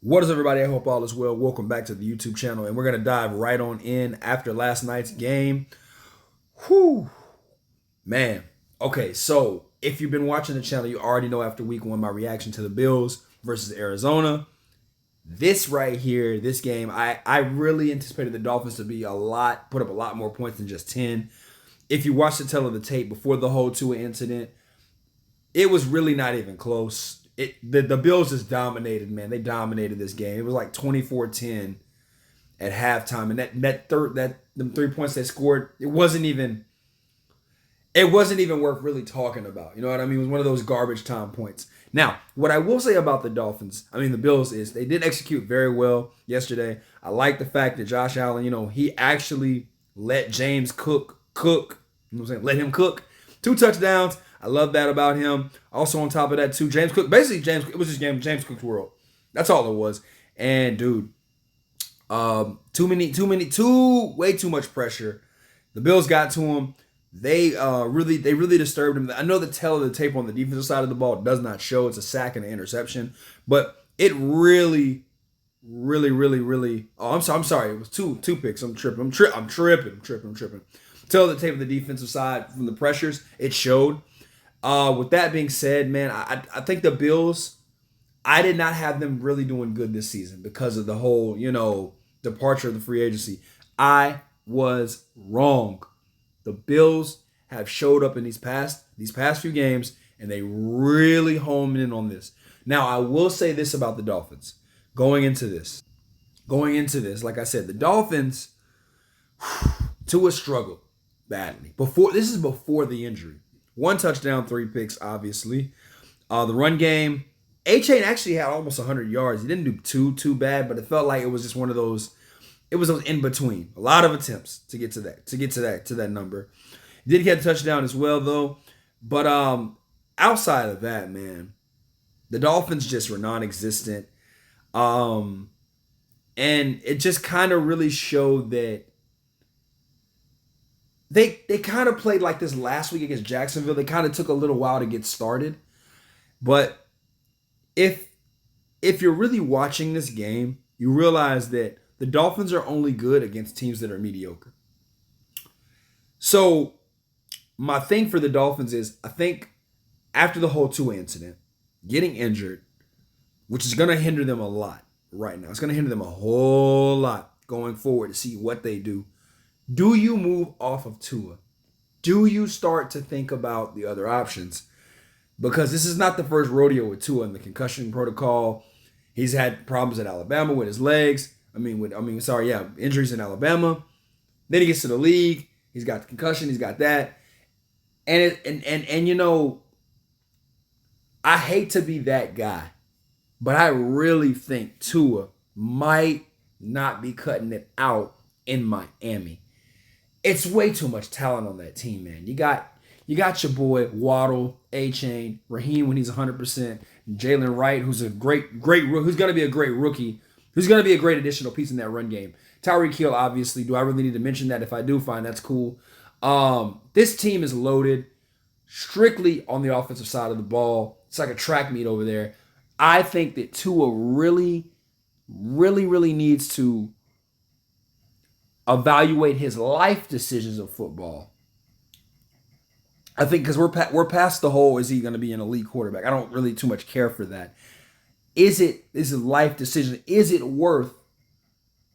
What is everybody? I hope all is well. Welcome back to the YouTube channel, and we're gonna dive right on in after last night's game. Whew, man. Okay, so if you've been watching the channel, you already know after week one my reaction to the Bills versus Arizona. This right here, this game, I really anticipated the Dolphins to be put up a lot more points than just 10. If you watch the tail of the tape before the whole Tua incident, it was really not even close. The Bills just dominated, man. They dominated this game. It was like 24-10 at halftime. And them 3 points they scored, it wasn't even worth really talking about. You know what I mean? It was one of those garbage time points. Now, what I will say about the Bills, is they did execute very well yesterday. I like the fact that Josh Allen, he actually let James cook. You know what I'm saying? Let him cook. 2 touchdowns. I love that about him. Also, on top of that, too, it was just James Cook's world. That's all it was. And dude, way too much pressure. The Bills got to him. They really disturbed him. I know the tail of the tape on the defensive side of the ball does not show. It's a sack and an interception, but it really. Oh, I'm sorry. It was two picks. I'm tripping. Tail of the tape of the defensive side from the pressures, it showed. With that being said, man, I think the Bills, I did not have them really doing good this season because of the whole, departure of the free agency. I was wrong. The Bills have showed up in these past few games, and they really homed in on this. Now, I will say this about the Dolphins. Going into this, like I said, the Dolphins, Tua struggled badly. This is before the injury. 1 touchdown, 3 picks, obviously. The run game, A-Chain actually had almost 100 yards. He didn't do too bad, but it felt like it was just one of those. It was those in between. A lot of attempts to get to that number. He did get a touchdown as well, though. But outside of that, man, the Dolphins just were non-existent. And it just kind of really showed that They kind of played like this last week against Jacksonville. They kind of took a little while to get started. But if you're really watching this game, you realize that the Dolphins are only good against teams that are mediocre. So my thing for the Dolphins is, I think after the whole Tua incident, getting injured, which is going to hinder them a lot right now. It's going to hinder them a whole lot going forward to see what they do. Do you move off of Tua? Do you start to think about the other options? Because this is not the first rodeo with Tua in the concussion protocol. He's had problems at Alabama with his legs. Injuries in Alabama. Then he gets to the league. He's got the concussion. He's got that. And I hate to be that guy, but I really think Tua might not be cutting it out in Miami. It's way too much talent on that team, man. You got your boy Waddle, A-Chain, Raheem when he's 100%, Jalen Wright, who's a who's going to be a great rookie, who's going to be a great additional piece in that run game. Tyreek Hill, obviously. Do I really need to mention that? If I do, fine, that's cool. This team is loaded strictly on the offensive side of the ball. It's like a track meet over there. I think that Tua really needs to evaluate his life decisions of football. I think because we're past the whole, is he going to be an elite quarterback? I don't really too much care for that. Is it life decision? Is it worth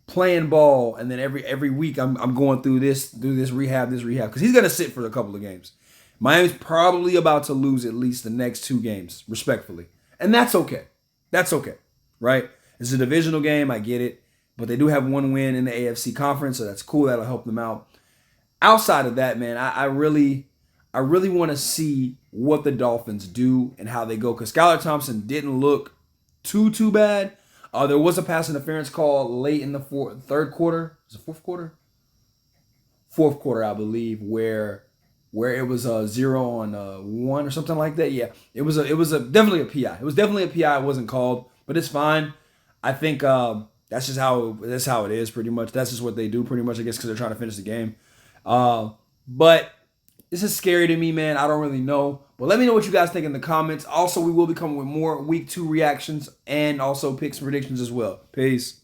playing ball and then every week I'm going through this rehab because he's going to sit for a couple of games. Miami's probably about to lose at least the next 2 games, respectfully, and that's okay. That's okay, right? It's a divisional game. I get it. But they do have 1 win in the AFC conference, so that's cool. That'll help them out. Outside of that, man, I really want to see what the Dolphins do and how they go. Because Skylar Thompson didn't look too bad. There was a pass interference call late in the third quarter. Was it fourth quarter? Fourth quarter, I believe, where it was a 0-on-1 or something like that. Yeah, it was definitely a PI. It was definitely a PI. It wasn't called, but it's fine. I think. That's how it is, pretty much. That's just what they do, pretty much, I guess, because they're trying to finish the game. But This is scary to me, man. I don't really know. But let me know what you guys think in the comments. Also, we will be coming with more week 2 reactions and also picks and predictions as well. Peace.